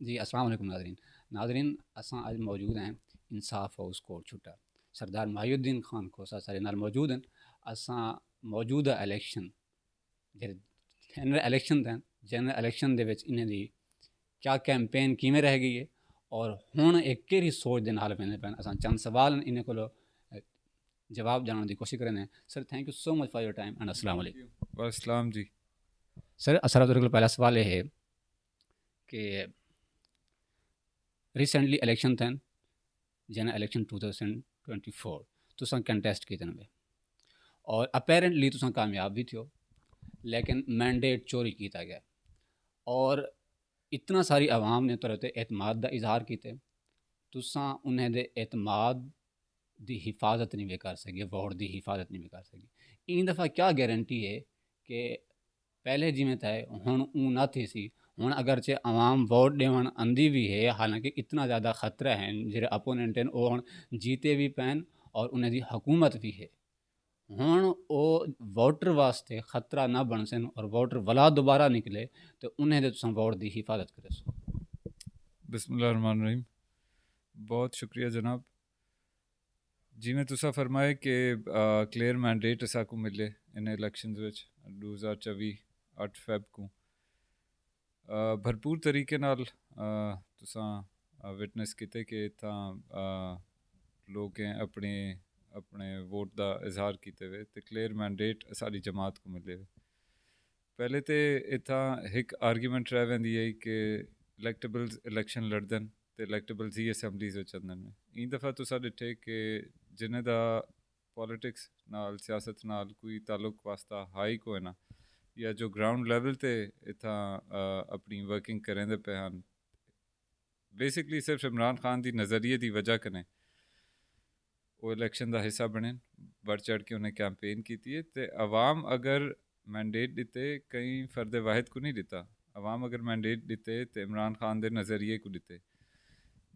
जी, अस्सलाम वालेकुम नाज़रीन। नाज़रीन, असां अॼु मौजूद हैं इंसाफ़ हाउस कोट छुट्टा। सरदार माहिउद्दीन ख़ान खोसा सारे नाल मौजूद हैं। असां मौजूदा इलैक्शन ਜਿਹੜੇ ਜਨਰਲ ਇਲੈਕਸ਼ਨ ਤੈਨ ਜਨਰਲ ਇਲੈਕਸ਼ਨ ਦੇ ਵਿੱਚ ਇਹਨਾਂ ਦੀ क्या कैंपेन किमें रह गई है और हुण एक केड़ी सोच दे नाल वेंदे पैन। असां चंद सवाल इन्हें कोलो जवाब जानने की कोशिश करें। Sir, thank you so much for your time and अस्सलाम थैंक वालेकुम। यू। वालेकुम जी। सर, असरा तेरे को पहला सवाल ये है कि रिसेंटली इलेक्शन थे जन इलेक्शन 2024 तुसां कंटेस्ट कीते ने और अपेरेंटली तुसां कामयाब भी थियो, लेकिन मैंडेट चोरी किया गया और इतना सारी आवाम ने तुहाडे ते एतमाद का इजहार किया, तुसां उन्हें दे एतमाद की हिफाजत नहीं भी कर सके, वोट की हिफाजत नहीं भी कर सके। इन दफ़ा क्या गारंटी है कि पहले जिमें तय हुण ऊँ ना थी सी, हुण अगरचे आवाम वोट देवन आंदी भी है, हालांकि इतना ज़्यादा खतरा है जो अपोनेंट हैं वो हुण जीते भी पैन और उन्हें दी हुकूमत भी है। हुण वो वोटर वास्ते खतरा ना बन सन और वोटर वला दोबारा निकले तो उन्हें दे तुसां वोट की हिफाजत करे सो। बिस्मिल्लाहिर्रहमानिर्रहीम। बहुत शुक्रिया जनाब। जिमें तुसा फरमाए कि क्लियर मैंडेट असाकू मिले इन इलैक्शंस विच 2024 8 फेब को भरपूर तरीके नाल तुसा विटनेस किते कि इत्थां लोकें अपने अपने वोट का इजहार किते हुए तो क्लियर मैंडेट सारी जमात को मिले हुए। पहले तो इत्थां एक आर्गूमेंट रह वेंदी है कि इलैक्टेबल्स इलैक्शन लड़दन तो इलैक्टेबल्स ही असैंबलीज विच आंदन में। ई दफ़ा तुसा डिठे कि जिन्हें दा पॉलिटिक्स नाल सियासत नाल कोई ताल्लुक वास्ता हाई को है ना या जो ग्राउंड लैवल ते इत्थां अपनी वर्किंग करें दे पे हैं, बेसिकली सिर्फ इमरान खान की नज़रिए की वजह कने वो इलैक्शन का हिस्सा बने, बढ़ चढ़ के उन्हें कैंपेन की है। तो अवाम अगर मैंडेट दिते, कई फर्द वाहिद को नहीं दिता, अवाम अगर मैंडेट दिते तो इमरान खान के नज़रिए को दिते।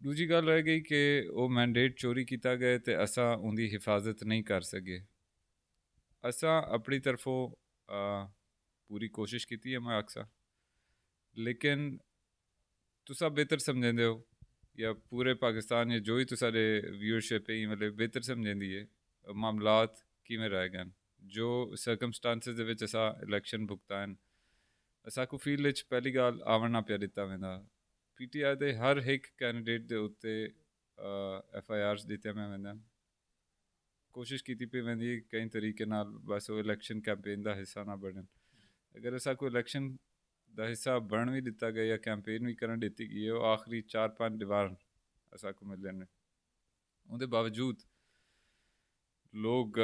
दूजी गल रह गई कि वो मैंडेट चोरी किया गया तो असा उनकी हिफाजत नहीं कर सके। असा अपनी तरफों पूरी कोशिश की है मैं आखसा, लेकिन तुसा बेहतर समझेंदे हो या पूरे पाकिस्तान या जो ही तुसारे व्यूअरशिप है मतलब बेहतर समझेंदी है मामलात किमें रह गए जो सर्कमस्टांसिस दे विच असा इलैक्शन भुगता हैं। असाकू फील्ड विच पहली गाल आवन ना पिया दिता वेंदा। PTI दे हर एक कैंडिडेट दे उत्ते FIRs दिते में वेंदा। कोशिश की पी वेंदी कई तरीके नाल बस वो इलैक्शन कैंपेन का हिस्सा ना बनन। अगर असाकू इलैक्शन का हिस्सा बन भी दिता गया या कैंपेन भी करन दी गई है, वो आखिरी 4-5 दीवार असाकू मिलते हैं। उनके बावजूद लोग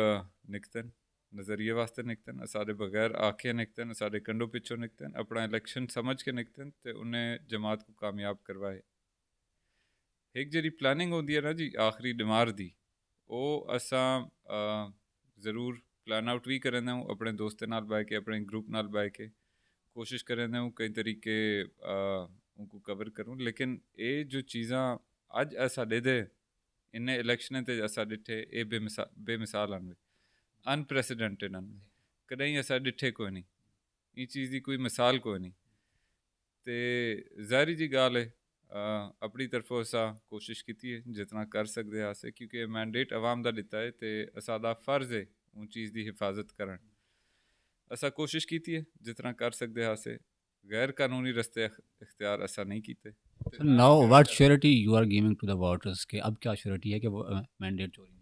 निकतन नज़रिए वास्ते निकतन, सारे बगैर आखे निकतन, सारे कंडों पिछों निकतन, अपना इलैक्शन समझ के निकतन तो उन्हें जमात को कामयाब करवाए। एक जी प्लानिंग होती है ना जी आखिरी डिमार दी, वो असा ज़रूर प्लान आउट भी करें अपने दोस्तें नाल बह के, अपने ग्रुप नाल बह के कोशिश करें कई तरीके उनको कवर करूँ। लेकिन ये जो चीज़ां अज साढ़े दे इन्हें इलैक्शनें ते असा डिठे ये बेमिसाल आन अनप्रैसिडेंटेड आन कदें असा डिठे कोई नहीं, ये चीज़ की कोई मिसाल कोई नहीं। तो ज़ाहिरी जी गाल है अपनी तरफों असा कोशिश की है जितना कर सकते आसे, क्योंकि मैंडेट अवाम का दिता है तो असादा फ़र्ज़ है उन चीज़ की हिफाजत करन। असा कोशिश की है जितना कर सकते आसे, गैर कानूनी रस्ते इख्तियार असा नहीं किए। Sir, now what surety you are giving to the voters के अब क्या श्योरिटी है कि वो मैंडेट चोरी नहीं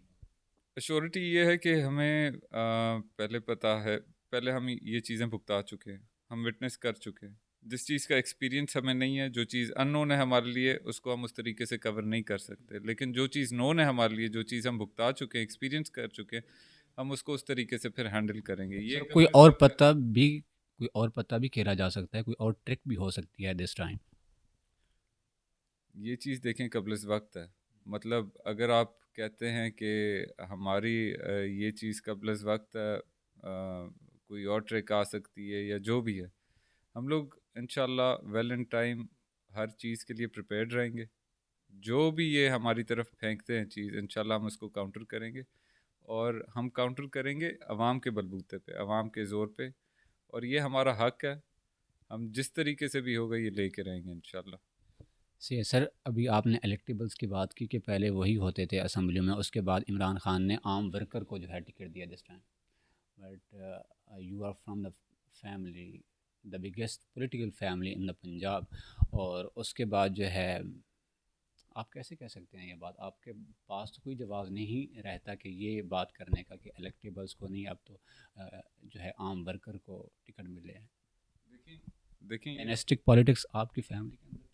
श्योरिटी ये है कि हमें पहले पता है, पहले हम ये चीज़ें भुगता चुके हैं, हम विटनेस कर चुके हैं। जिस चीज़ का एक्सपीरियंस हमें नहीं है, जो चीज़ अननोन है हमारे लिए, उसको हम उस तरीके से कवर नहीं कर सकते। लेकिन जो चीज़ नोन है हमारे लिए, जो चीज़ हम भुगता चुके हैं, एक्सपीरियंस कर चुके हैं, हम उसको उस तरीके से फिर हैंडल करेंगे। ये सर, कब इस बात का कोई और पता भी खेला जा सकता है, कोई और ट्रिक भी हो सकती है दिस टाइम। ये चीज़ देखें कबल इस वक्त है। मतलब अगर आप कहते हैं कि हमारी ये चीज़ कबल इस वक्त है, कोई और ट्रिक आ सकती है या जो भी है, हम लोग इंशाल्लाह वेल इन टाइम हर चीज़ के लिए प्रिपेयर्ड रहेंगे। जो भी ये हमारी तरफ फेंकते हैं चीज़, इंशाल्लाह हम उसको काउंटर करेंगे और हम काउंटर करेंगे अवाम के बलबूते पे, अवाम के ज़ोर पे। और ये हमारा हक है, हम जिस तरीके से भी होगा ये लेके रहेंगे इंशाल्लाह। से सर, अभी आपने इलेक्टेबल्स की बात की कि पहले वही होते थे असेंबली में, उसके बाद इमरान खान ने आम वर्कर को जो है टिकट दिया this time. But you are from the family, the biggest political family in the Punjab, और उसके बाद जो है आप कैसे कह सकते हैं ये बात? आपके पास तो कोई जवाब नहीं रहता कि ये बात करने का कि इलेक्टेबल्स को नहीं, अब तो जो है आम वर्कर को टिकट मिले हैं। देखिए देखिए ये डायनेस्टिक पॉलिटिक्स आपकी फैमिली के अंदर।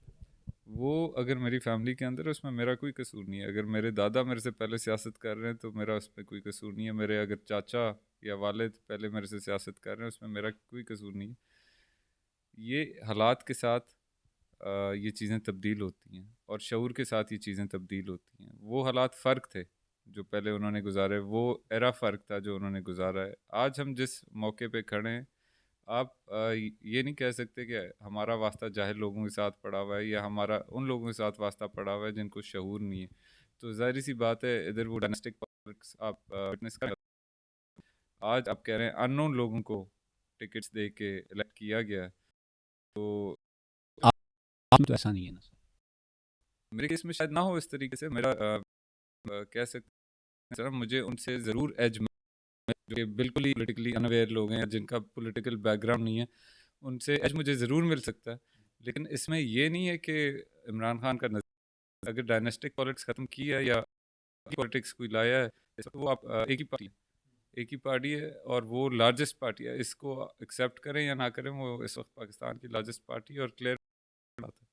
वो अगर मेरी फैमिली के अंदर है उसमें मेरा कोई कसूर नहीं है। अगर मेरे दादा मेरे से पहले सियासत कर रहे हैं तो मेरा उसमें कोई कसूर नहीं है। मेरे अगर चाचा या वालिद पहले मेरे से सियासत कर रहे हैं उसमें मेरा कोई कसूर नहीं है। ये हालात के साथ ये चीज़ें तब्दील होती हैं और शऊर के साथ ये चीज़ें तब्दील होती हैं। वो हालात फ़र्क थे जो पहले उन्होंने गुजारे, वो एरा फ़र्क था जो उन्होंने गुजारा है। आज हम जिस मौके पे खड़े हैं, आप ये नहीं कह सकते कि हमारा वास्ता जाहिल लोगों के साथ पड़ा हुआ है या हमारा उन लोगों के साथ वास्ता पड़ा हुआ है जिनको शऊर नहीं है। तो ज़ाहिर सी बात है इधर वो डायनेस्टिक पॉलिटिक्स आप विटनेस कर। आज आप कह रहे हैं अननोन लोगों को टिकट्स दे के इलेक्ट किया गया है। तो आप तो ऐसा नहीं है ना सर। मेरे केस में शायद ना हो इस तरीके से। मेरा कह सकते हैं सर, मुझे उनसे ज़रूर एज जो कि बिल्कुल ही पॉलिटिकली अनअवेयर लोग हैं जिनका पॉलिटिकल बैकग्राउंड नहीं है, उनसे एज मुझे ज़रूर मिल सकता है। लेकिन इसमें ये नहीं है कि इमरान खान का अगर डायनेस्टिक पॉलिटिक्स ख़त्म की है या पॉलिटिक्स कोई लाया है, इस वक्त वो आप एक ही पार्टी है, एक ही पार्टी है और वो लार्जेस्ट पार्टी है। इसको एक्सेप्ट करें या ना करें, वो इस वक्त पाकिस्तान की लार्जेस्ट पार्टी है और क्लियर बात है।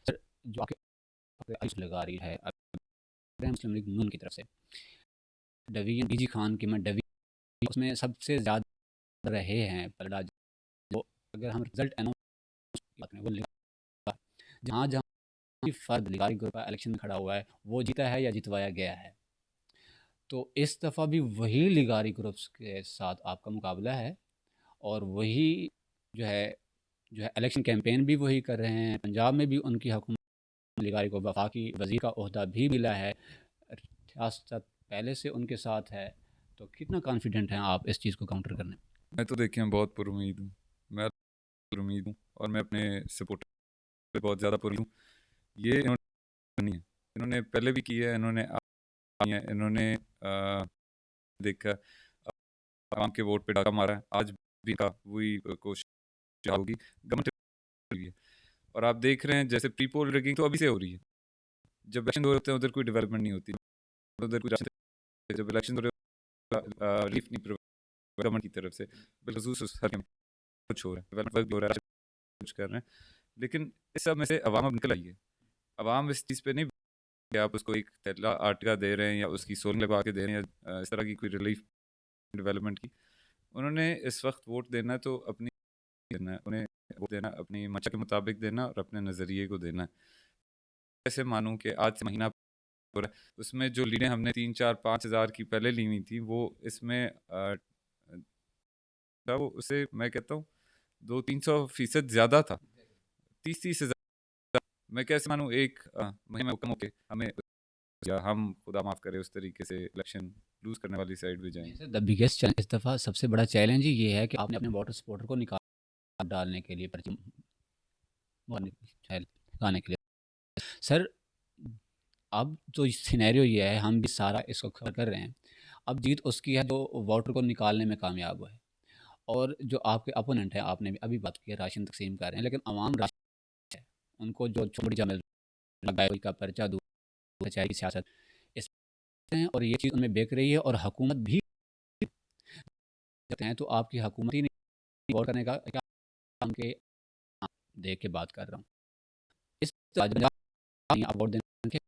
सर, जो आपके आयुष लगा रही है मुस्लिम लीग नून की तरफ से डिवीजन डीजी खान की में डिवीजन उसमें सबसे ज़्यादा रहे हैं पलड़ा, जो अगर हम रिजल्ट अनाउंस करते हैं वो लिखा, जहाँ जहाँ भी फर्द लिगारी ग्रुप इलेक्शन में खड़ा हुआ है वो जीता है या जितवाया गया है। तो इस दफ़ा भी वही लिगारी ग्रुप्स के साथ आपका मुकाबला है, और वही जो है इलेक्शन कैंपेन भी वही कर रहे हैं। पंजाब में भी उनकी हुकूमत लिगारी को वफाकी वज़ीर का ओहदा भी मिला है, रियासत पहले से उनके साथ है। तो कितना कॉन्फिडेंट हैं आप इस चीज़ को काउंटर करने में? मैं तो देखिए बहुत पुरुमीद हूँ। मैं पुरुमीद हूँ और मैं अपने सपोर्टर पे बहुत ज़्यादा पुरुमीद हूँ। ये इन्होंने नहीं है, इन्होंने पहले भी किया है, इन्होंने किया है, इन्होंने देखा आवाम के वोट पे डाका मारा है। आज भी का वही कोशिश होगी, गवर्नमेंट हुई है। और आप देख रहे हैं जैसे प्री पोल रिगिंग तो अभी से हो रही है। जब इलेक्शन हो रहे होते हैं उधर कोई डेवलपमेंट नहीं होती, उधर कुछ जब इलेक्शन हो रहे रिलीफ नहीं गवर्नमेंट की तरफ से, बिलखसूस हर कैंप कुछ हो रहा है, डेवलपमेंट वर्क भी हो रहा है, कुछ कर रहे हैं। लेकिन इस सब में से अवाम अब निकल आई है। अवाम इस चीज़ पे नहीं कि आप उसको एक थैला आटा दे रहे हैं या उसकी सोलर लगा के दे रहे हैं या इस तरह की कोई रिलीफ डेवलपमेंट की। उन्होंने इस वक्त वोट देना है तो अपनी देना है, उन्हें वोट देना अपनी मंशा के मुताबिक देना और अपने नज़रिए को देना है। ऐसे मानूं कि आज से महीना हो रहा है, उसमें जो लीडें हमने 3 4 5 हज़ार की पहले ली हुई थी वो इसमें था, वो उसे मैं कहता हूँ 200 300% ज़्यादा था। 30 30 हज़ार। मैं कैसे मानूं एक महीने में हुक्म होके हमें या हम खुदा माफ़ करे उस तरीके से इलेक्शन लूज़ करने वाली साइड पे नहीं जाएंगे। सर, द बिगेस्ट चैलेंज इस दफ़ा सबसे बड़ा चैलेंज ही ये है कि आपने अपने वोटर सपोर्टर को निकाल डालने के लिए पर्ची लगाने के लिए। सर, अब जो सिनेरियो ये है, हम भी सारा इसको कवर कर रहे हैं। अब जीत उसकी है जो वोटर को निकालने में कामयाब हुआ है, और जो आपके अपोनेंट है, आपने भी अभी बात की है राशन तकसीम कर रहे हैं, लेकिन अवाम राशन है, उनको जो छोटी मिल रहा है का पर्चा दूर चाहे की सियासत इस हैं, और ये चीज़ उनमें बेक रही है, और हुकूमत भी कहते हैं तो आपकी हुकूमत ही नहीं वोट करने का क्या, उनके देख के बात कर रहा हूँ। इस आप वोट देने के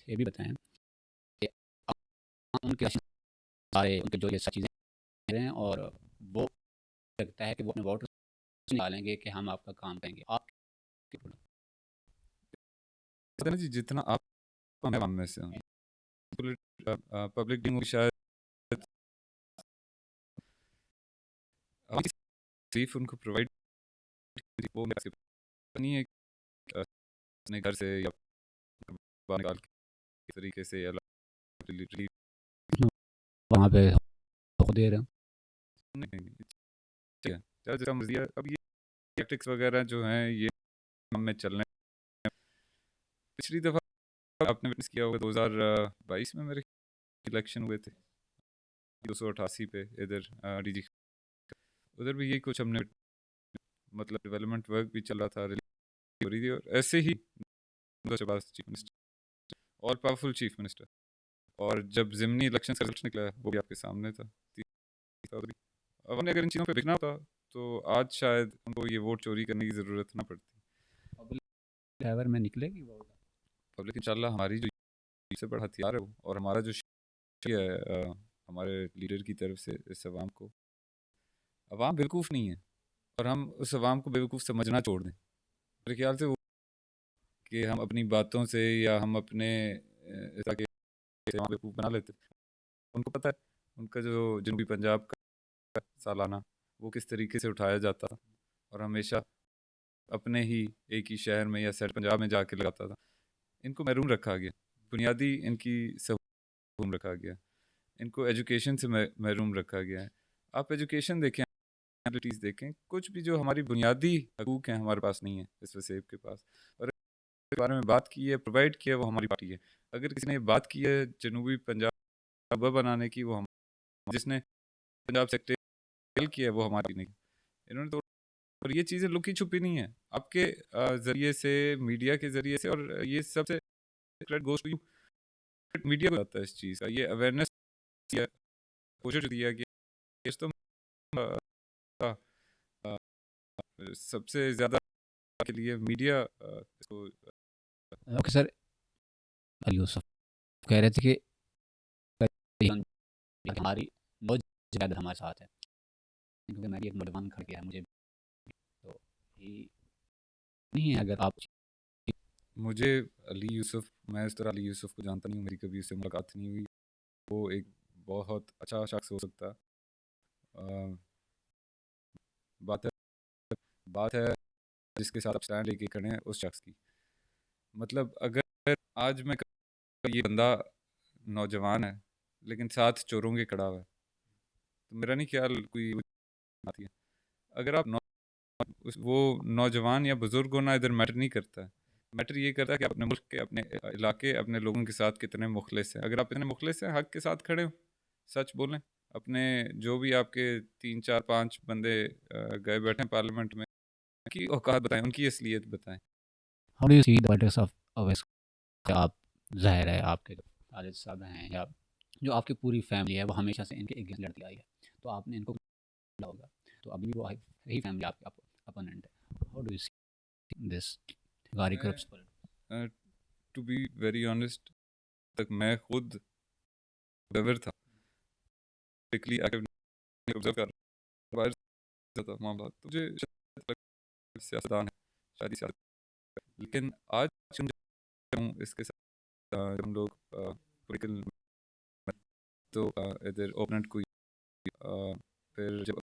ये भी बताएं कि उनके राशन सारे उनके जो ये सब चीज़ें दे रहे हैं, और वो लगता है कि वो अपने वोटर निकालेंगे कि हम आपका काम करेंगे। आप पता नहीं जी जितना आप हम में से पब्लिक डीम शायद सिर्फ उनको प्रोवाइड वो नहीं है अपने घर से या बाहर निकाल के इस तरीके से या रिलीफ वहाँ पे दे रहे हैं। नहीं ठीक है, चलो जैसा मर्जी है। अब ये टैक्टिक्स वगैरह जो हैं ये हम में चल रहे हैं। पिछली दफ़ा आपने विटनेस किया होगा 2022 में मेरे इलेक्शन हुए थे 288 पे इधर डीजी, उधर भी यही कुछ हमने मतलब डेवलपमेंट वर्क भी चल रहा था, रैली हो रही थी, और ऐसे ही चीफ मिनिस्टर और पावरफुल चीफ मिनिस्टर, और जब ज़िमनी इलेक्शन का रिजल्ट निकला वो भी आपके सामने था। अब हमने अगर इन चीज़ों पे देखना होता तो आज शायद उनको ये वोट चोरी करने की ज़रूरत ना पड़ती। पब्लिक फेवर में निकलेगी वो। पब्लिक इंशाल्लाह हमारी जो सबसे बड़ा हथियार है वो, और हमारा जो है हमारे लीडर की तरफ से इस अवाम को, अवाम बेवकूफ़ नहीं है, और हम उस अवाम को बेवकूफ़ समझना छोड़ दें। मेरे ख्याल से वो कि हम अपनी बातों से या हम अपने इस तरह के बेवकूफ़ बना लेते। उनको पता है उनका जो जनूबी पंजाब का सालाना वो किस तरीके से उठाया जाता था, और हमेशा अपने ही एक ही शहर में या सेट पंजाब में जाके लगाता था। इनको महरूम रखा गया, बुनियादी इनकी सहूलत महरूम रखा गया, इनको एजुकेशन से महरूम रखा गया है। आप एजुकेशन देखें, एबिलिटीज़ देखें, कुछ भी जो हमारी बुनियादी हकूक़ हैं हमारे पास नहीं है इस वसेब के पास। और के बारे में बात की है, प्रोवाइड किया है, वो हमारी पार्टी है। अगर किसी ने बात की है जनूबी पंजाब बनाने की, वो हम, जिसने पंजाब सेक्टर किया है वो हमारी नहीं। इन्होंने तो, और ये चीज़ें लुकी छुपी नहीं है, आपके ज़रिए से, मीडिया के ज़रिए से, और ये सबसे गोज़ टू यू, मीडिया को आता है इस चीज़ का, ये अवेयरनेस कोशिश दिया कि इस तो अ, अ, सबसे ज़्यादा के लिए मीडिया इसको ओके सर, अली यूसुफ कह रहे थे कि हमारी बहुत ज़्यादा हमारे साथ है, क्योंकि मैं भी एक नौजवान खड़ गया है मुझे, तो ये नहीं है अगर आप। मुझे अली यूसुफ, मैं इस तरह अली यूसुफ को जानता नहीं हूँ, मेरी कभी उससे मुलाकात नहीं हुई। वो एक बहुत अच्छा शख्स हो सकता है। अ, बात है बात है जिसके साथ आप स्टैंड लेके खड़े हैं उस शख्स की। मतलब अगर आज मैं ये बंदा नौजवान है लेकिन साथ चोरों के खड़ा हुआ है, तो मेरा नहीं ख्याल कोई आती है। अगर आप वो नौजवान या बुजुर्ग होना इधर मैटर नहीं करता है, मैटर ये करता है कि आप अपने मुल्क के, अपने इलाके, अपने लोगों के साथ कितने मुखलिस हैं। अगर आप इतने मुखलिस हैं, हक के साथ खड़े हो, सच बोलें, अपने जो भी आपके 3 4 5 बंदे गए बैठे हैं पार्लियामेंट में, उनकी औकात बताएं, उनकी असलियत बताएं। How do you see the politics of Owaisi? आप, ज़ाहिर है आपके जो खालिद साहब हैं या जो आपकी पूरी फैमिली है वो हमेशा से इनके अगेंस्ट लड़ती आई है, तो आपने इनको किया होगा, तो अभी भी वो यही फैमिली आपके अपोनेंट है। How do you see this गारी मैं करप्स? टू बी वेरी ऑनेस्ट, तक मैं खुद ऑब्जर्वर था, स्ट्रिक्टली ऑब्जर्व कर बाहर से था मामला, तो मुझे शायद सियासतदान है, शायद ही सियासत, लेकिन आज हम जब हूँ इसके साथ जब हम लोग पॉलिटिकल, तो इधर ओपोनेंट कोई फिर जब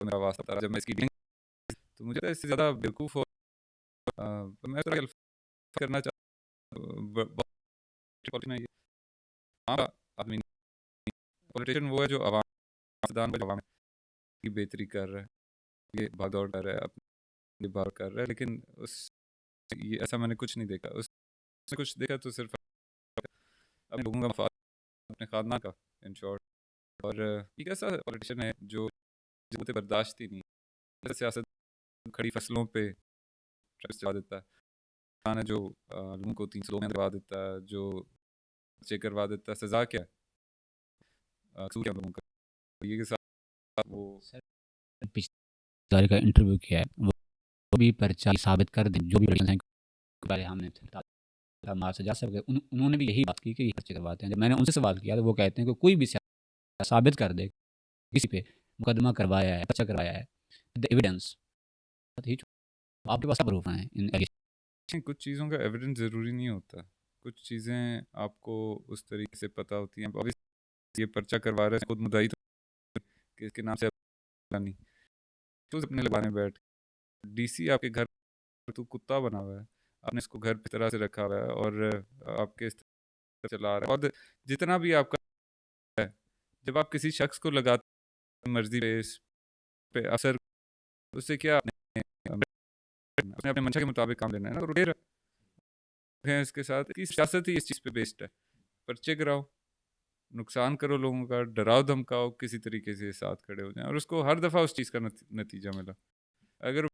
मेरा वास्ता था, जब मैं इसकी डीलिंग, तो मुझे तो इससे ज़्यादा बेवकूफ़, और मैं थोड़ा करना चाहता हूँ पॉलिटिशियन है ये, हाँ, आदमी, पॉलिटिशियन वो है जो आवाम आवाम की बेहतरी कर रहा है, ये भाग दौड़ कर रहा है, अपनी बात कर रहा है, लेकिन उस ये ऐसा मैंने कुछ नहीं देखा। उसने कुछ देखा तो सिर्फ अपने लोगों का मफाद, अपने खानदान का, इन शॉर्ट। और एक ऐसा पॉलिटिशियन है जो मुझे बर्दाश्त ही नहीं, ऐसे सियासत खड़ी फसलों पे ट्रैक्स चला देता है, खाना जो लोगों को 300 लोगों में दबा देता है, जो बच्चे करवा देता है, सज़ा क्या है, कसूर क्या है लोगों का, ये के साथ वो सर पिछले का इंटरव्यू किया है, वो भी पर्चा साबित कर दें जो भी लड़कियां हैं, पहले हमने मार सजा सकते, उन्होंने भी यही बात की कि ये पर्चे करवाते हैं। जब मैंने उनसे सवाल किया तो वो कहते हैं कि कोई भी साबित कर दे किसी पे मुकदमा करवाया है, पर्चा करवाया है, द एविडेंस, आपके पास प्रूफ हैं इन कुछ चीज़ों का एविडेंस ज़रूरी नहीं होता, कुछ चीज़ें आपको उस तरीके से पता होती हैं। अब ये पर्चा करवा रहे हैं, खुद मुद्दाई तो किसके नाम से नहीं, तो अपने लगाने बैठ, डीसी आपके घर तो कुत्ता बना हुआ है, आपने इसको घर की तरह से रखा हुआ है, और आपके इस तरह चला रहा है, और जितना भी आपका है, जब आप किसी शख्स को लगाते मर्जी पे, इस पे असर, उससे क्या आपने अपने मंशा के मुताबिक काम लेना है ना, तो हैं इसके साथ कि सियासत ही इस चीज़ पे बेस्ड है। पर्चे कराओ, नुकसान करो लोगों का, डराओ धमकाओ, किसी तरीके से साथ खड़े हो जाएं और उसको हर दफ़ा उस चीज़ का नतीजा मिला। अगर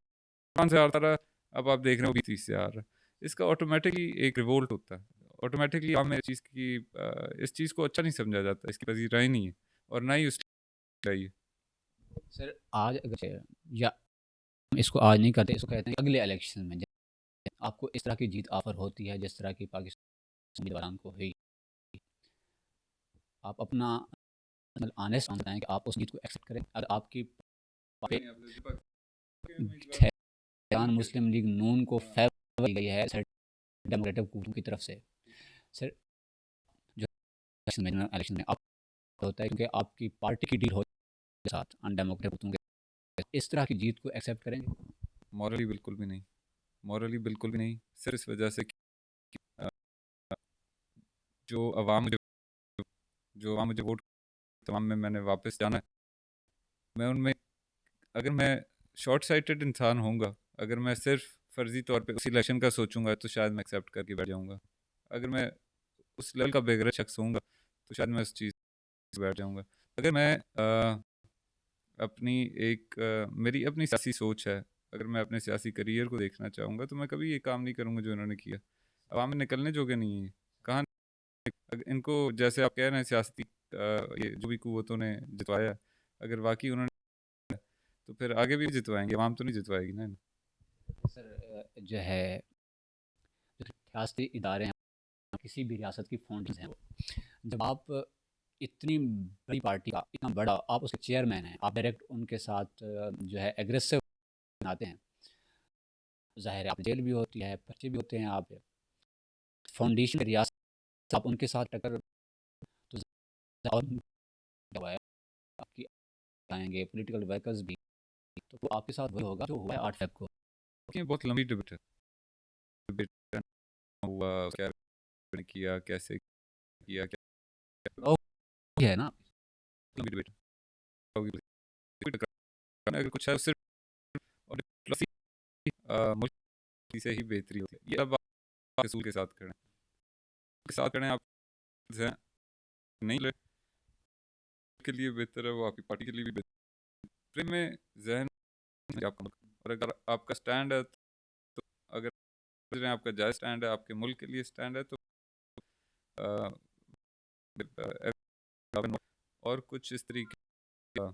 5 से हारता रहा, अब आप देख रहे हो 20 से हार रहा है, इसका ऑटोमेटिकली एक रिवोल्ट होता है। ऑटोमेटिकली आम इस चीज़ को अच्छा नहीं समझा जाता, इसकी पजीराई ही नहीं है और ना ही उसकी चाहिए। सर आज अगर या हम इसको आज नहीं करते, इसको कहते हैं कि अगले इलेक्शन में आपको इस तरह की जीत ऑफर होती है जिस तरह की पाकिस्तान उम्मीदवार को हुई, आप अपना मतलब ऑनेस्ट आंसर बताएं कि आप उस जीत को एक्सेप्ट करें। अगर आपकी खैरान मुस्लिम लीग नून को फेवर दी गई है सर डेमोक्रेटिक ग्रुप की तरफ से, सर जो इलेक्शन में आप होता है क्योंकि आपकी पार्टी की डील हो साथ अनडेमोक्रेटिक ग्रुपों के, इस तरह की जीत को एक्सेप्ट करेंगे? मॉरली बिल्कुल भी नहीं, मॉरली बिल्कुल भी नहीं। सिर्फ इस वजह से कि अ, जो अवाम मुझे जो अवाम मुझे वोट तमाम में मैंने वापस जाना है, मैं उनमें अगर मैं शॉर्ट साइटेड इंसान होऊंगा, अगर मैं सिर्फ फर्जी तौर पे उस इलेक्शन का सोचूंगा तो शायद मैं एक्सेप्ट करके बैठ जाऊंगा। अगर मैं उस लेवल का बेगरज शख्स होऊंगा तो शायद मैं उस चीज़ से बैठ जाऊंगा। अगर मैं मेरी अपनी सियासी सोच है, अगर मैं अपने सियासी करियर को देखना चाहूँगा तो मैं कभी ये काम नहीं करूँगा जो इन्होंने किया। अवाम में निकलने जोगे नहीं है। कहाँ इनको जैसे आप कह रहे हैं सियासती ये जो भी कुव्वतों ने जितवाया, अगर वाकई उन्होंने तो फिर आगे भी जितवाएंगे, अवाम तो नहीं जितवाएगी ना। सर जो है जो रियासती इदारे हैं, किसी भी रियासत की फाउंडेशन है वो, जब आप इतनी बड़ी पार्टी का इतना बड़ा आप उसके चेयरमैन हैं, आप डायरेक्ट उनके साथ जो है एग्रेसिव बनाते हैं, ज़ाहिर है आप जेल भी होती है, पर्चे भी होते हैं, आप फाउंडेशन रियासत आप उनके साथ टक्कर तो और दबाया आपकी आएंगे पॉलिटिकल वर्कर्स भी, तो वो आपके साथ वही होगा जो हुआ है 8 फेब को। ये बहुत लंबी डिबेट है, डिबेट हुआ क्या किया, कैसे किया, क्या और ये है ना, लंबी डिबेट होगी। अगर कुछ है सिर्फ और डिप्लोमेसी मुल्क से ही बेहतरी होती है। ये अब आप रसूल के साथ खड़े हैं, के साथ खड़े हैं आप हैं, नहीं ले के लिए बेहतर है, वो आपकी पार्टी के लिए भी बेहतर में जहन आपका मुल्क। और अगर आपका स्टैंड है तो अगर आपका जायज़ स्टैंड है, आपके मुल्क के लिए स्टैंड है तो अ, और कुछ इस तरीके का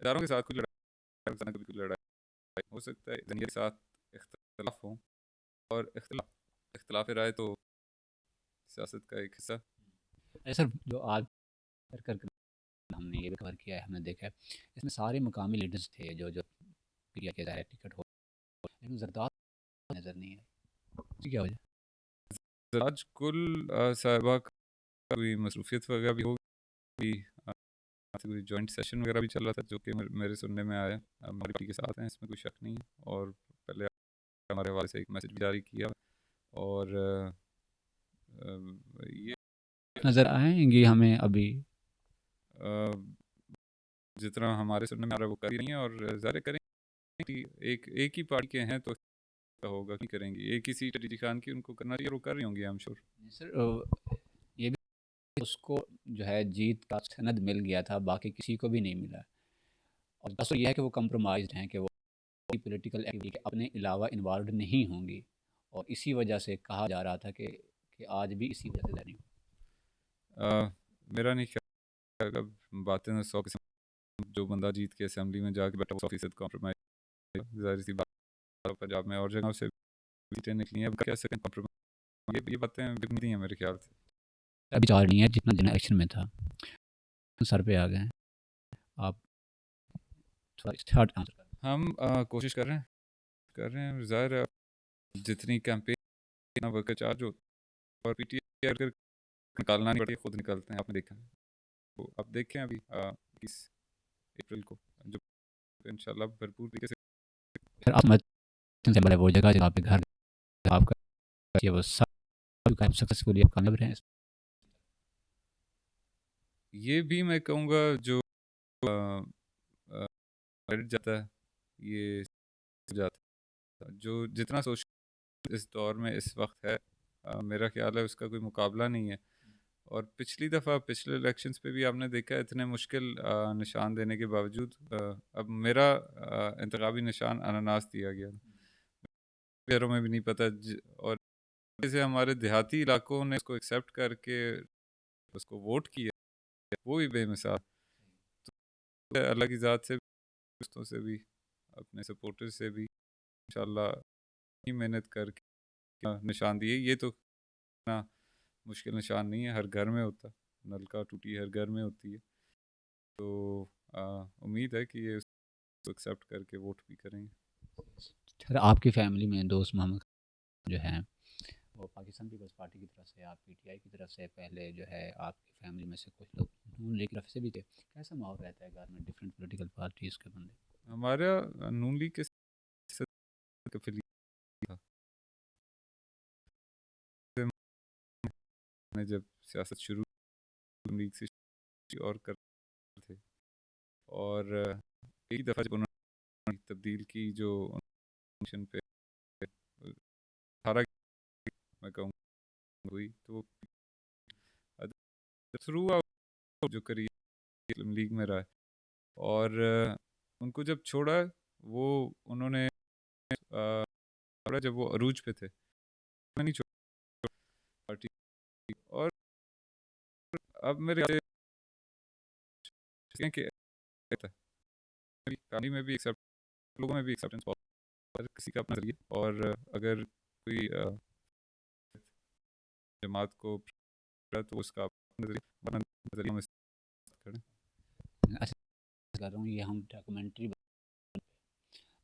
इदारों के साथ कोई लड़ाई कभी कोई लड़ाई हो सकता है, जमीयत के साथ इख्तलाफ हो और इख्तलाफ राय तो सियासत का एक हिस्सा। अरे सर जो आज कर हमने ये भी कवर किया है, हमने देखा है इसमें सारे मुकामी लीडर्स थे जो जो पीरिया के दायरे टिकट हो, लेकिन जरदाद नज़र नहीं है, इसकी क्या वजह? आज कुल साहिबा का कोई मसरूफियत वगैरह भी होगी, कोई जॉइंट सेशन वगैरह भी चल रहा था जो कि मेरे सुनने में आया। हमारी पार्टी के साथ हैं, इसमें कोई शक नहीं है। और पहले हमारे हवाले से एक मैसेज भी जारी किया और ये नज़र आएंगी हमें अभी? अ, जितना हमारे सुनने में आ रहा है वो कर ही नहीं है और ज़ाहिर करेंगे कि एक ही पार्टी के हैं तो होगा कि करेंगे। एक ही सीट अली खान की उनको करना चाहिए और वो कर रही होंगी, आई एम श्योर। सर ये भी उसको जो है जीत का सनद मिल गया था, बाकी किसी को भी नहीं मिला। और बस तो ये है कि वो कंप्रोमाइज़ हैं कि वो पॉलिटिकल एक्टिविटी के अपने अलावा इन्वॉल्व नहीं होंगी, और इसी वजह से कहा जा रहा था कि आज भी इसी वजह से जानी हो। मेरा नहीं ख्याल, अब बातें तो 100 किस्म, जो बंदा जीत के असेंबली में जाके बैठा 100% कॉम्प्रोमाइज, जाहिर सी बात है, पंजाब में और जगह से सीटें निकली हैं, अब क्या सेकंड कॉम्प्रोमाइज, ये बातें बिकनी हैं मेरे ख्याल से। अभी चार नहीं है जितना दिन इलेक्शन में था, सर पे आ गए हैं। आप थोड़ा स्टार्ट आंसर करें। हम कोशिश कर रहे हैं, ज़ाहिर है जितनी कैंपेन वर्कर चार्ज हो और पीटीआई अगर निकालना नहीं पड़े खुद निकलते हैं, आपने देखा है। तो अब देखें अभी 21 अप्रैल को जो इंशाल्लाह भरपूर तरीके से फिर आप सिंबल है वो जगह जहाँ पे घर आपका ये वो सब सक्सेसफुली आप कामयाब रहे हैं। ये भी मैं कहूँगा जो क्रेडिट जाता है, ये जाता है जो जितना सोशल इस दौर में इस वक्त है मेरा ख्याल है उसका कोई मुकाबला नहीं है। और पिछली दफ़ा पिछले इलेक्शंस पे भी आपने देखा है, इतने मुश्किल निशान देने के बावजूद अब मेरा इंतखाबी निशान अनानास दिया गया। शहरों में भी नहीं पता और जैसे हमारे देहाती इलाकों ने उसको एक्सेप्ट करके उसको वोट किया, वो भी बेमिसाल। तो अल्लाह की ज़ात से भी, दोस्तों से भी, अपने सपोर्टर्स से भी इंशाल्लाह ही मेहनत करके निशान दिए। ये तो इतना मुश्किल निशान नहीं है, हर घर में होता है, नलका टूटी हर घर में होती है। तो उम्मीद है कि ये उसको एक्सेप्ट करके वोट भी करेंगे। सर आपकी फैमिली में दोस्त मोहम्मद जो हैं वो पाकिस्तान पीपल्स पार्टी की तरफ से, आप पीटीआई की तरफ से, पहले जो है आपकी फैमिली में से कुछ लोग नून लीग की तरफ से भी थे। कैसा माहौल रहता है घर में डिफरेंट पॉलिटिकल पार्टीज़ के बंदे? हमारा नून लीग के साथ affiliate था। फिर मैंने जब सियासत शुरू नून लीग से और कर थे, और एक दफ़ा जब उन्होंने तब्दील की जो मिशन पे 18 मैं कहूँगा हुई, तो थ्रू जो करियर मुस्लिम लीग में रहा है। और उनको जब छोड़ा, वो उन्होंने छोड़ा जब वो अरूज पे थे, मैं नहीं छोड़ा पार्टी। और अब मेरे ख्याल से कि कहानी में भी एक्सेप्ट, लोगों में भी एक्सेप्टेंस, हर किसी का अपना नजरिया। और अगर कोई जमात को तो उसका अपना नजरिया, अपना नजरिया में करें। अच्छा, कर रहा हूँ ये हम डॉक्यूमेंट्री,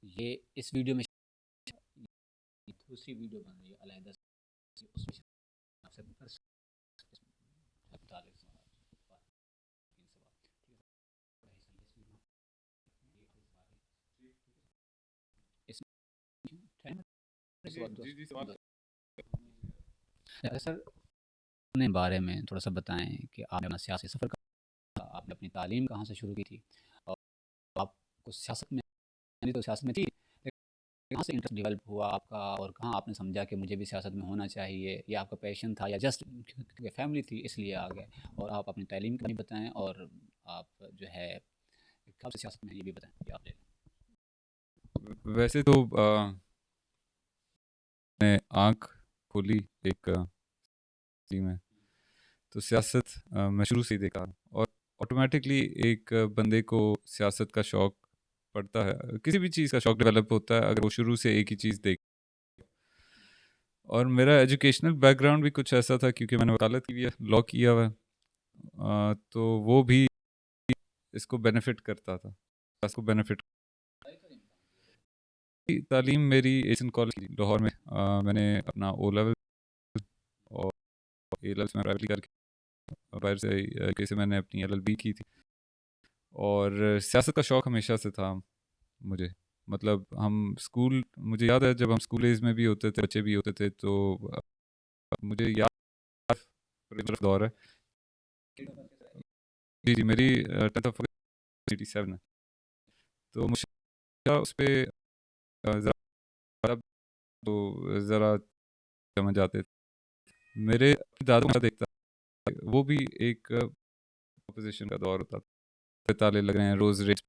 ये इस वीडियो में दूसरी वीडियो बन रही है अलहदा से, उसमें आपसे मुतालिक सवाल, तीन सवाल, ठीक है? इसमें जी जी, सवाल। सर अपने बारे में थोड़ा सा बताएं कि आपने अपना सियासी सफ़र का, आपने अपनी तालीम कहाँ से शुरू की थी, और आपको सियासत में, यानी तो सियासत में थी, लेकिन कहाँ से इंटरेस्ट डेवलप हुआ आपका, और कहाँ आपने समझा कि मुझे भी सियासत में होना चाहिए, या आपका पैशन था, या जस्ट क्योंकि फैमिली थी इसलिए आ गए? और आप अपनी तालीम का भी बताएं, और आप जो है कब से सियासत में हैं, ये भी बताएं, ये आप ले वैसे तो मैं आँख खोली एक सी में, तो सियासत मैं शुरू से ही देखा। और ऑटोमेटिकली एक बंदे को सियासत का शौक पड़ता है, किसी भी चीज़ का शौक डेवलप होता है अगर वो शुरू से एक ही चीज़ देख। और मेरा एजुकेशनल बैकग्राउंड भी कुछ ऐसा था, क्योंकि मैंने वकालत की है, लॉ किया हुआ है, तो वो भी इसको बेनिफिट करता था, इसको बेनिफिट। तालीम मेरी एशियन कॉलेज लाहौर में, मैंने अपना ओ लेवल और ए लेवल्स में प्राइवेटली करके बाहर से कैसे मैंने अपनी LLB की थी। और सियासत का शौक़ हमेशा से था मुझे। मतलब हम स्कूल, मुझे याद है जब हम स्कूल एज में भी होते थे, बच्चे भी होते थे, तो मुझे याद दौर है। जी जी, मेरी 10th ऑफ 87 है, तो मुझे उस पर ज़रा तो ज़रा समझ आते थे। मेरे दादा का देखता, वो भी एक अपोजिशन का दौर होता था, ताले लग रहे हैं रोज़ रेट,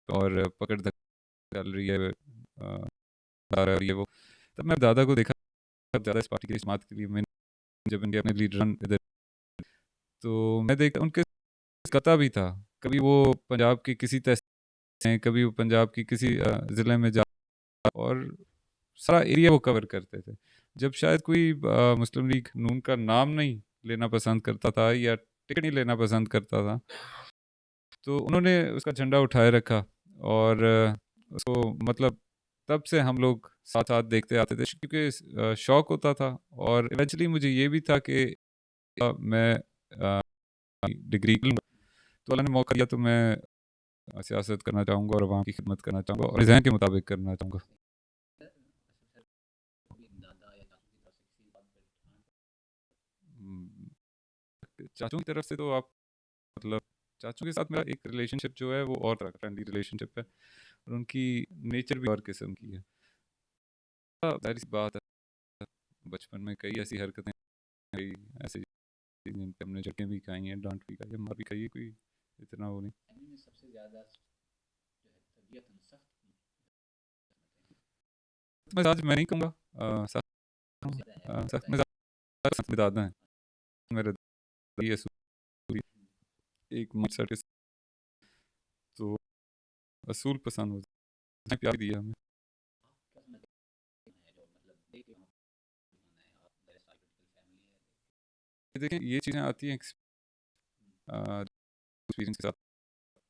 और पकड़ धक्का चल रही है, आ रहा है ये वो। तब मैं दादा को देखा ज़्यादा इस पार्टी की समात के लिए, मैंने जब इनके अपने लीडर इधर, तो मैं देखता उनके कता भी था। कभी वो पंजाब की किसी तहसील में, कभी वो पंजाब की किसी ज़िले में जा, और सारा एरिया वो कवर करते थे। जब शायद कोई मुस्लिम लीग नून का नाम नहीं लेना पसंद करता था, या टिकट नहीं लेना पसंद करता था, तो उन्होंने उसका झंडा उठाए रखा। और उसको मतलब तब से हम लोग साथ साथ देखते आते थे, क्योंकि शौक होता था। और इवेंचुअली मुझे ये भी था कि मैं डिग्री लूँगा, तो अल्लाह ने मौका दिया, तो मैं सियासत करना चाहूँगा और अवाम की खिदमत करना चाहूँगा, और ज़हन के मुताबिक करना चाहूँगा। चाचों की तरफ से तो आप, मतलब चाचों के साथ मेरा एक रिलेशनशिप जो है वो और तरह का फ्रेंडली रिलेशनशिप है, और उनकी नेचर भी और किस्म की है। ज़ाहिर सी बात है, बचपन में कई ऐसी हरकतें, कई ऐसी जिन पे हमने झटकें भी खाई हैं, डांट भी खाई है, मार भी खाई है, कोई इतना वो नहीं। फैमिली में सबसे ज़्यादा जो है तबीयत सख्त मिजाज मैं नहीं कहूँगा, सख्त ज़्यादा है सख्त मिजाज सख्त दादा हैं मेरे दादी असूली, एक माइंडसेट के, तो असूल पसंद होते हैं, प्यार दिया हमें। आप क्या समझते हैं जो मतलब देख लो होना है आप वेरी साइकोलॉजिकल फैमिली है देखें ये चीज़ें आती हैं एक्सपीरियंस के साथ,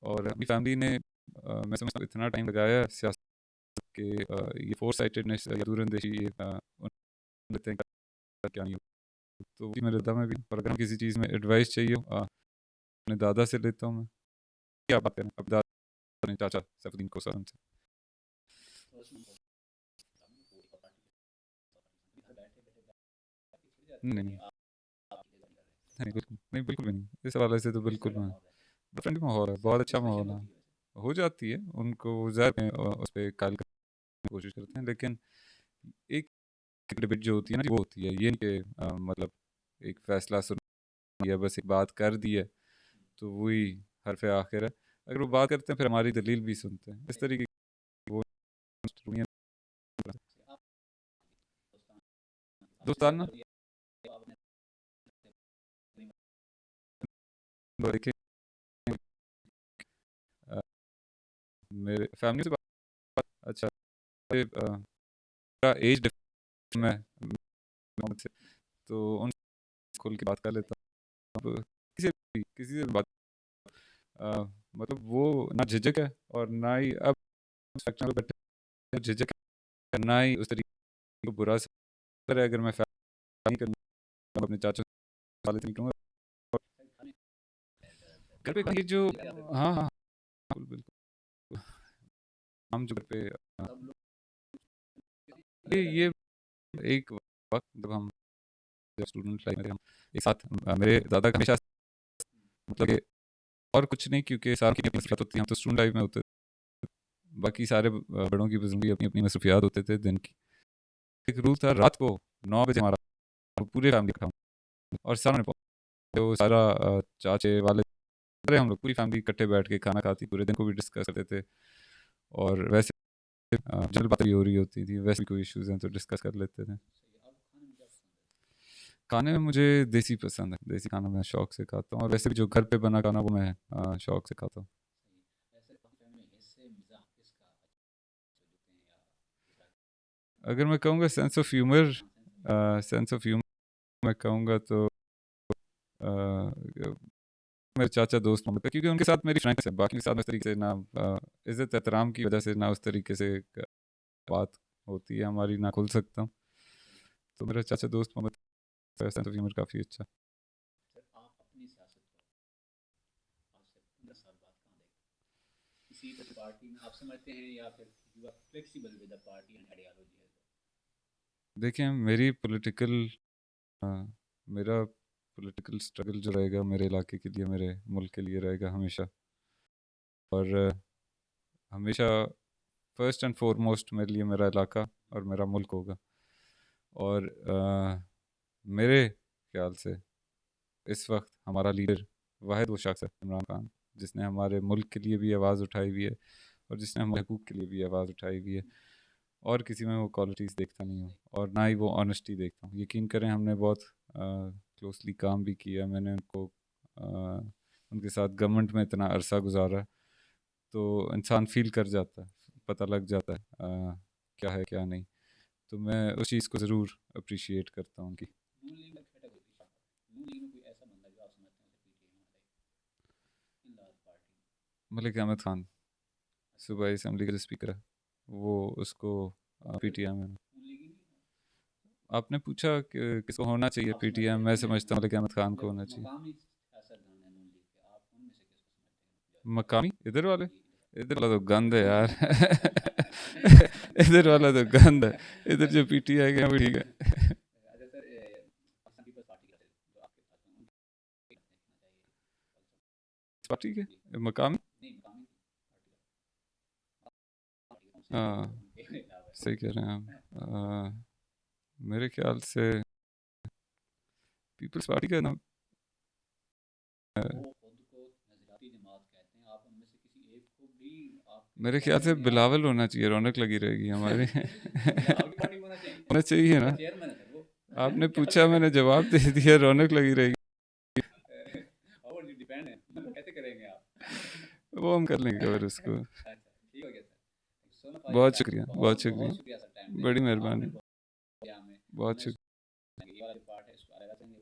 और अपनी फैमिली ने मैं समझता हूँ इतना टाइम लगाया है सियासत के, ये फोर साइटेडनेस या दूरंदेशी, ये लेते हैं क्या नहीं हो, तो वो मेरे दादा में भी। और अगर हम किसी चीज़ में एडवाइस चाहिए हो, अपने दादा से लेता हूँ मैं। क्या बात करें, अब दादा ने चाचा सैफुद्दीन कोसरम से। तो उसमें पूरी पार्टी घर बैठे बैठे बाकी छिड़ जाती नहीं है नहीं नहीं आप ये कर रहे नहीं, हैं बिल्कुल नहीं, बिल्कुल भी नहीं, इस हवाले से तो किस बिल्कुल तरह का मैं, माहौल है फ्रेंडली माहौल है, बहुत अच्छा डिस्कशन माहौल है। होती है वैसे हो जाती है, उनको ज़ाहिर है, उस पर कायल करने की कोशिश करते हैं, लेकिन एक डिबेट जो होती है ना, वो होती है, ये नहीं कि मतलब एक फैसला सुन लिया, बस एक बात कर दी है तो वही हरफ आखिर है। अगर वो बात करते हैं फिर हमारी दलील भी सुनते हैं, इस तरीके की वो दुनिया। आप आपकी दोस्ताना सरकार भी है, आप अपने देखें, अ, मेरे फैमिली से बात, अच्छा, मेरा एज डिफरेंस में मोहम्मद से, तो उन खुल के बात कर लेता हूँ। अब किसी से भी बात, मतलब वो ना झिझक है और ना ही अब स्पेक्ट्रम पे बैठे हैं, झिझक है, ना ही उस तरीके को बुरा असर है। अगर मैं फैमिली नहीं करूँगा, अपने चाचा वाले से नहीं कहूँगा, और खाने घर पे ये जो, हाँ हाँ बिल्कुल बिल्कुल, हम जो घर पे सब लोग ये एक वक्त जब हम स्टूडेंट लाइफ में थे, हम एक साथ, मेरे दादा का हमेशा मतलब कि, और कुछ नहीं, क्योंकि साल की अपनी मसरत होती है, हम तो स्टूडेंट लाइफ में होते थे, बाकी सारे बड़ों की बुजुर्गी अपनी अपनी मसरूफियात होते थे दिन की। एक रूल था, रात को 9 बजे हमारा पूरे फैमिली इकट्ठा होना, और सामने तो सारा चाचे वाले, सारे हम लोग पूरी फैमिली इकट्ठे बैठ के खाना खाती, पूरे दिन को भी डिस्कस करते थे। और वैसे जनरल बातें भी हो रही होती थी, वैसे भी कोई इश्यूज हैं तो डिस्कस कर लेते थे। सही है। आपको खाने में क्या पसंद है खाने में मुझे देसी पसंद है, देसी खाना मैं शौक से खाता हूँ, और वैसे भी जो घर पे बना खाना वो मैं शौक से खाता हूँ। सही है ऐसे आपकी फैमिली में हिस्से मिजाज किसका अच्छा देते हैं या किस तरह अगर मैं कहूँगा सेंस ऑफ ह्यूमर, हाँ sense of sense of humour मैं कहूँगा तो मेरे चाचा दोस्त मोहम्मद है, क्योंकि उनके साथ मेरी फ्रेंड्स है, बाकी के साथ इस तरीके से ना इज्जत एहतराम की वजह से ना उस तरीके से बात होती है हमारी, ना खुल सकता हूँ। तो मेरा चाचा दोस्त मोहम्मद का सेंस ऑफ ह्यूमर काफ़ी अच्छा। सर आप अपनी सियासत को आज से 15 साल बाद कहाँ देखते हैं इसी पार्टी में आप समझते हैं या फिर you are flexible with the party and ideology है देखिए मेरी पॉलिटिकल, मेरा पॉलिटिकल स्ट्रगल जो रहेगा मेरे इलाके के लिए, मेरे मुल्क के लिए रहेगा हमेशा, और हमेशा फर्स्ट एंड फॉरमोस्ट मेरे लिए मेरा इलाका और मेरा मुल्क होगा। और मेरे ख्याल से इस वक्त हमारा लीडर वाहिद वो शख्स है इमरान खान, जिसने हमारे मुल्क के लिए भी आवाज़ उठाई हुई है और जिसने हमारे हकूक़ के लिए भी आवाज़ उठाई हुई है। और किसी में वो क्वालिटीज़ देखता नहीं हूँ, और ना ही वो ऑनेस्टी देखता हूँ। यकीन करें हमने बहुत क्लोजली काम भी किया, मैंने उनको उनके साथ गवर्नमेंट में इतना अरसा गुजारा, तो इंसान फील कर जाता है, पता लग जाता है क्या है क्या नहीं। तो मैं उस चीज़ को ज़रूर अप्रिशिएट करता हूँ उनकी। नून लीग में कैटेगरी नून लीग में कोई ऐसा बंदा जो आप समझते हैं PTI in large party Malik Ahmad Khan सूबाई असम्बली के जो स्पीकर है, वो उसको पीटीआई में, नून लीग ही नहीं आपने पूछा कि किसको होना चाहिए आप समझते पीटीआई, हैं मैं नहीं समझता हूँ मलिक अहमद खान को जब होना चाहिए। मकामी सियासतदान है नून लीग के आप उनमें से किसको समझते हैं मकामी इधर वाले, जी इधर वाला तो गंद है यार इधर इधर वाला तो गंद है, इधर जो पीटीआई का है वो ठीक है। अच्छा सर पाकिस्तान पीपल्स पार्टी का जो आपके पास में उनके देखना पार्टी के चाहिए मकामी, नहीं मकामी पार्टी हाँ उनके अलावा सही कह रहे हैं आप, मेरे ख्याल से पीपल्स पार्टी का नाम वो खुद को नजराती जमात कहते हैं, आप उनमें से किसी एक को भी आपके मेरे ख्याल पार्टी से में आप बिलावल होना चाहिए, रौनक लगी रहेगी हमारी। आपकी पार्टी में होना चाहिए, होना चाहिए आपका ना। चेयरमैन है सर वो। आपने क्या पूछा, कह रहे मैंने हैं? जवाब दे दिया, रौनक लगी रहेगी। और डिपेंड है, मतलब कैसे करेंगे आप? वो हम कर लेंगे कवर उसको। अच्छा ठीक हो गया sir, so much for your बहुत टाइम, शुक्रिया, बहुत बहुत शुक्रिया, बहुत शुक्रिया सर टाइम देने बड़ी का, आपने मेहरबानी, बहुत दिया हमें। बहुत हमने शुक्रिया। ये वाला जो पार्ट है इसको अलग रखेंगे।